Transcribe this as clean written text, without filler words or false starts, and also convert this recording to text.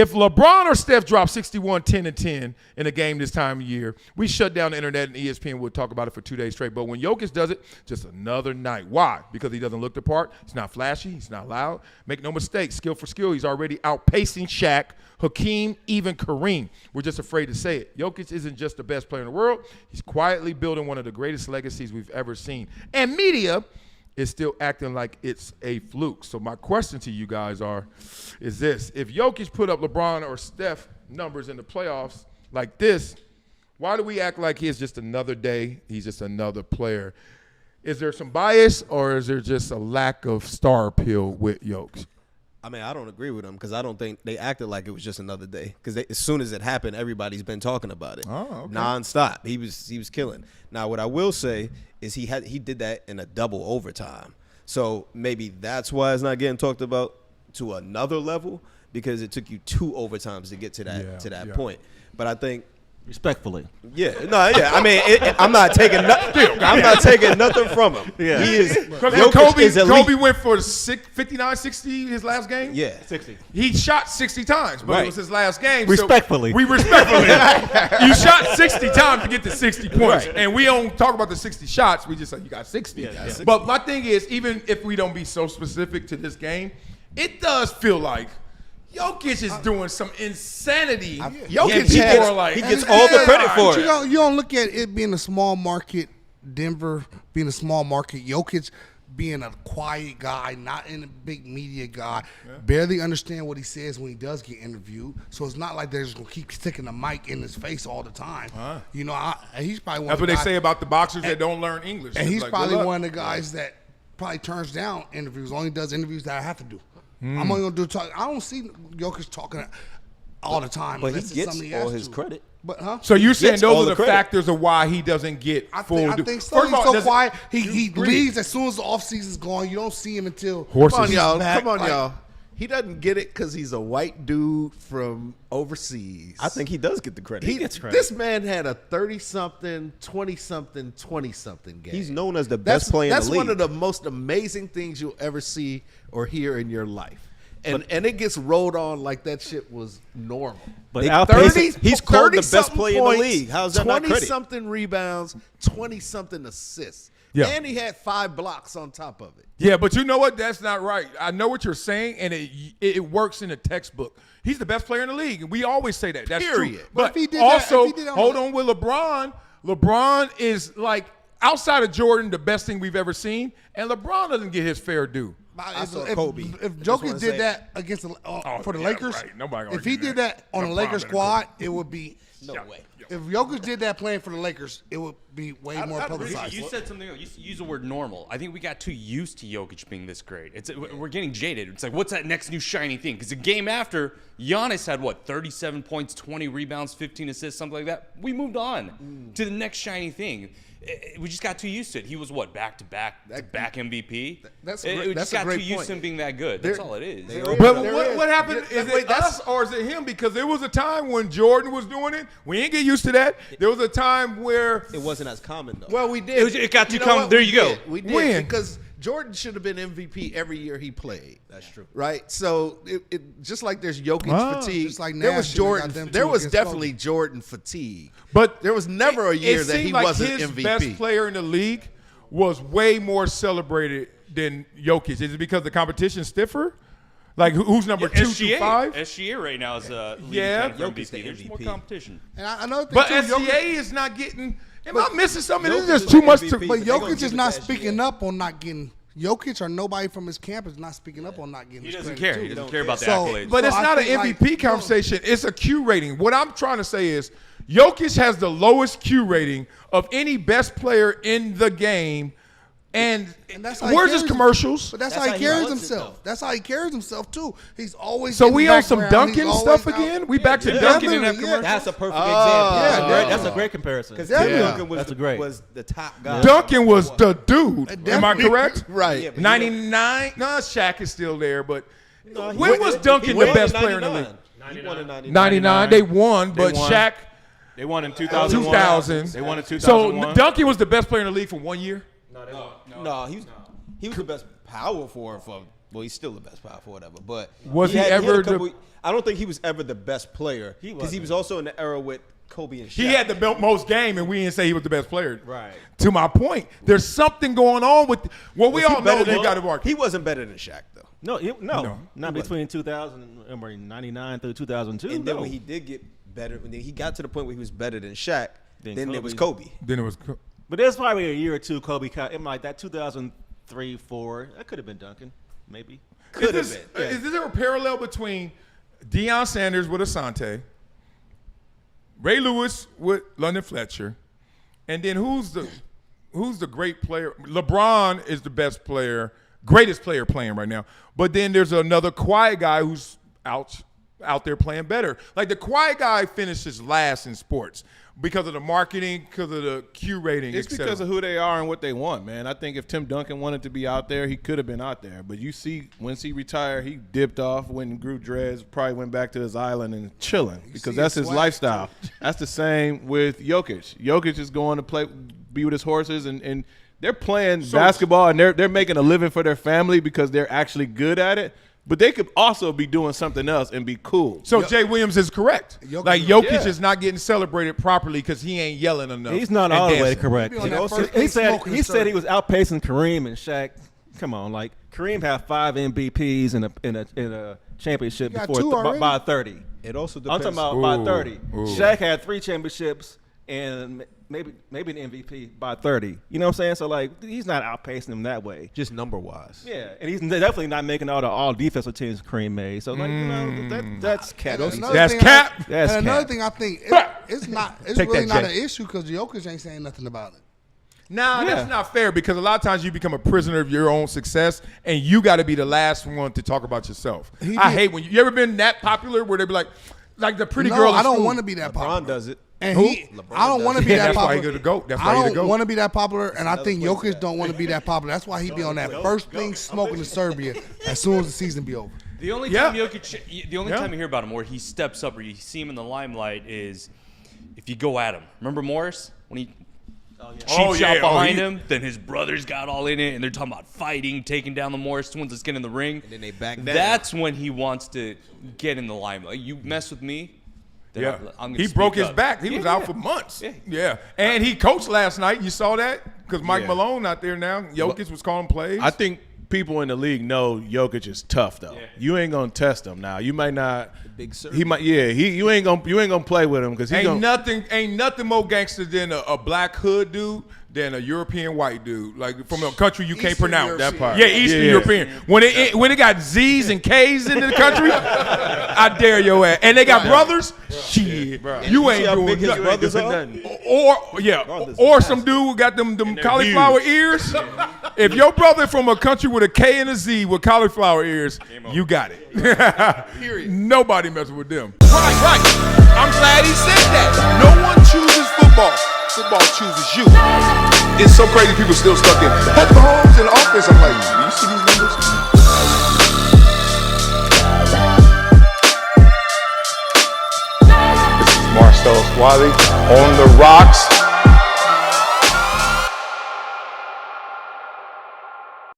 If LeBron or Steph drop 61, 10, and 10 in a game this time of year, we shut down the internet and ESPN would talk about it for 2 days straight. But when Jokic does it, just another night. Why? Because he doesn't look the part. He's not flashy. He's not loud. Make no mistake, skill for skill, he's already outpacing Shaq, Hakeem, even Kareem. We're just afraid to say it. Jokic isn't just the best player in the world. He's quietly building one of the greatest legacies we've ever seen. And media is still acting like it's a fluke. So my question to you guys is this. If Jokic put up LeBron or Steph numbers in the playoffs like this, why do we act like he's just another day, he's just another player? Is there some bias or is there just a lack of star appeal with Jokic? I mean, I don't agree with him because I don't think they acted like it was just another day. Because as soon as it happened, everybody's been talking about it nonstop. He was killing. Now, what I will say is he did that in a double overtime. So maybe that's why it's not getting talked about to another level, because it took you 2 overtimes to get to that point. But I think. Respectfully. I mean, I'm not taking nothing from him. Yeah. He is. Kobe went for 59-60 his last game? Yeah. 60. He shot 60 times, but it was his last game. Respectfully. So we respectfully. You shot 60 times to get to 60 points. Right. And we don't talk about the 60 shots. We just say you got 60. But my thing is, even if we don't be so specific to this game, it does feel like Jokic is doing some insanity. Jokic he gets all the credit for it. You don't look at it being a small market, Denver being a small market, Jokic being a quiet guy, not in a big media guy, barely understand what he says when he does get interviewed. So it's not like they're just going to keep sticking the mic in his face all the time. You know, he's probably one That's of the what guys, they say about the boxers that don't learn English. And he's like, probably one of the guys that probably turns down interviews, only does interviews that I have to do. I'm only going to do talk. I don't see Jokic talking all the time. But he gets all his credit. But So you're saying those are the factors of why he doesn't get full? I think so. He's so quiet. He leaves as soon as the offseason's gone. You don't see him until horses. Come on, y'all. He doesn't get it because he's a white dude from overseas. I think he does get the credit. He gets credit. This man had a 30-something, 20-something, 20-something game. He's known as the best player in the league. That's one of the most amazing things you'll ever see or hear in your life. And it gets rolled on like that shit was normal. But he's called the best player in the league. How's that not credit? 20-something rebounds, 20-something assists. Yeah. And he had 5 blocks on top of it. Yeah, but you know what? That's not right. I know what you're saying, and it works in a textbook. He's the best player in the league, and we always say that. That's Period. true. But if he did also, that, hold on with LeBron. LeBron is like, outside of Jordan, the best thing we've ever seen, and LeBron doesn't get his fair due. If Jokic did that against for the Lakers, right. if he did that on the Lakers squad, it would be no way. If Jokic did that playing for the Lakers, it would be way more publicized. You said something. You used the word normal. I think we got too used to Jokic being this great. We're getting jaded. It's like, what's that next new shiny thing? Because the game after, Giannis had 37 points, 20 rebounds, 15 assists, something like that. We moved on to the next shiny thing. We just got too used to it. He was back-to-back MVP. We just got too used to him being that good. That's all it is. But what happened? Is it us or is it him? Because there was a time when Jordan was doing it. We didn't get used to that. There was a time where it wasn't as common though. Well, we did. It got to come. There you go. We did when? Because Jordan should have been MVP every year he played. That's true. Right? So it just like there's Jokic fatigue, just like there was Nash Jordan. There was definitely Jordan fatigue. But there was never a year that he wasn't his MVP. Best player in the league was way more celebrated than Jokic. Is it because the competition's stiffer? Like who's number 2 through 5? SGA right now is Jokic's the There's more MVP. competition. And another thing But too, SGA is not getting. Am I missing something? It's just too much. But Jokic is not speaking up on not getting. Jokic or nobody from his camp is not speaking up on not getting. He his doesn't credit care. too. He doesn't care about the So, accolades. But it's I not an think, MVP conversation. It's a Q rating. What I'm trying to say is Jokic has the lowest Q rating of any best player in the game. And that's how he where's his carries commercials? But that's how he carries himself. That's how he carries himself too. He's always So in we the on some background. Duncan He's stuff always again? out. We back to Duncan in that Yeah. commercial? That's a perfect example. Yeah, That's a great comparison. Because Duncan was the top guy. Duncan was the dude. Am I correct? Right. Yeah, 99. No, Shaq is still there, but when was Duncan the best player in the league? He won in 99. 99. They won, but won. Shaq They won in 2001. 2000. They won in So 2001. Duncan was the best player in the league for 1 year? No, he was the best power forward for Well, he's still the best power forward ever. But Was he had ever a couple, I don't think he was ever the best player because he wasn't. was also in the era with Kobe and Shaq. He had the most game, and we didn't say he was the best player. Right. To my point, there's something going on with. Well, we Was he all know better you than- got to mark. He wasn't better than Shaq though. No, not between 99 through 2002. And then no. when he did get better, when he got to the point where he was better than Shaq, Then then it was Kobe. Kobe. Then it was. But there's probably a year or two Kobe caught him like that 2003, 4. That could have been Duncan, maybe. Could have Is been. there a parallel between Deion Sanders with Asante, Ray Lewis with London Fletcher, and then who's the great player? LeBron is the best player, greatest player playing right now. But then there's another quiet guy who's out there playing better. Like the quiet guy finishes last in sports because of the marketing, because of the Q rating, It's etc. because of who they are and what they want, man. I think if Tim Duncan wanted to be out there, he could have been out there. But you see, once he retired, he dipped off, went and grew dreads, probably went back to his island and chilling because that's his lifestyle. That's the same with Jokic. Jokic is going to be with his horses, and they're playing basketball, and they're making a living for their family because they're actually good at it. But they could also be doing something else and be cool. So Jay Williams is correct. Jokic- Like Jokic Yeah. is not getting celebrated properly because he ain't yelling enough. He's not and all the way dancing. correct. He on that Also, first he thing said smoking he said he syrup. was outpacing Kareem and Shaq. Come on, like Kareem had 5 MVPs in a championship He got before 2 already. by 30. It also I'm depends. talking about by Ooh, 30. ooh. Shaq had 3 championships and maybe an MVP by 30. You know what I'm saying? So like he's not outpacing him that way. just number wise. Yeah, and he's definitely not making all defensive teams Kareem made. So like you know that's cat. And another That's thing cap. That's and another cap. thing I think it's Take really that, not Jay. an issue because Jokic ain't saying nothing about it. Nah, Yeah. that's not fair because a lot of times you become a prisoner of your own success and you got to be the last one to talk about yourself. He I did- hate when you ever been that popular where they be like the pretty No, girl. I don't want to be that LeBron popular. does it. And Who? I don't want to be Yeah, that that's why popular. he go to GOAT. That's I why he the don't GOAT. want to be that popular, and I think Jokic don't want to be that popular. That's why he be on that first thing smoking in Serbia as soon as the season be over. The only Yeah. time Jokic, the only Yeah. time you hear about him where he steps up or you see him in the limelight is if you go at him. Remember Morris when he cheap Oh, shot yeah. behind Oh, him? Then his brothers got all in it, and they're talking about fighting, taking down the Morris twins. Let's get in the ring. And then they back down. That's when he wants to get in the limelight. You mess with me. Then Yeah, I'm gonna he broke speak his up. back. He was out for months. Yeah, and he coached last night. You saw that because Mike Yeah. Malone out there now. Jokic was calling plays. I think people in the league know Jokic is tough though. Yeah. You ain't gonna test him now. You might not. big Serb. He might. Yeah. You ain't gonna play with him because he's ain't gonna. nothing more gangster than a black hood dude than a European white dude, like from a country you can't Eastern pronounce. European. That part. Yeah, Eastern Yeah. European. When it got Z's and K's into the country, I dare your ass. And they got brothers. Shit, you ain't how doing big his nothing. brothers are? Or some dude who got them cauliflower ears. If your brother from a country with a K and a Z with cauliflower ears, you got it. Period. Nobody messing with them. Right. I'm glad he said that. No one chooses football. Football chooses you. It's so crazy people still stuck in Patrick Mahomes in the offense. I'm like, do you see these numbers? This is Marcellus Wiley on the rocks.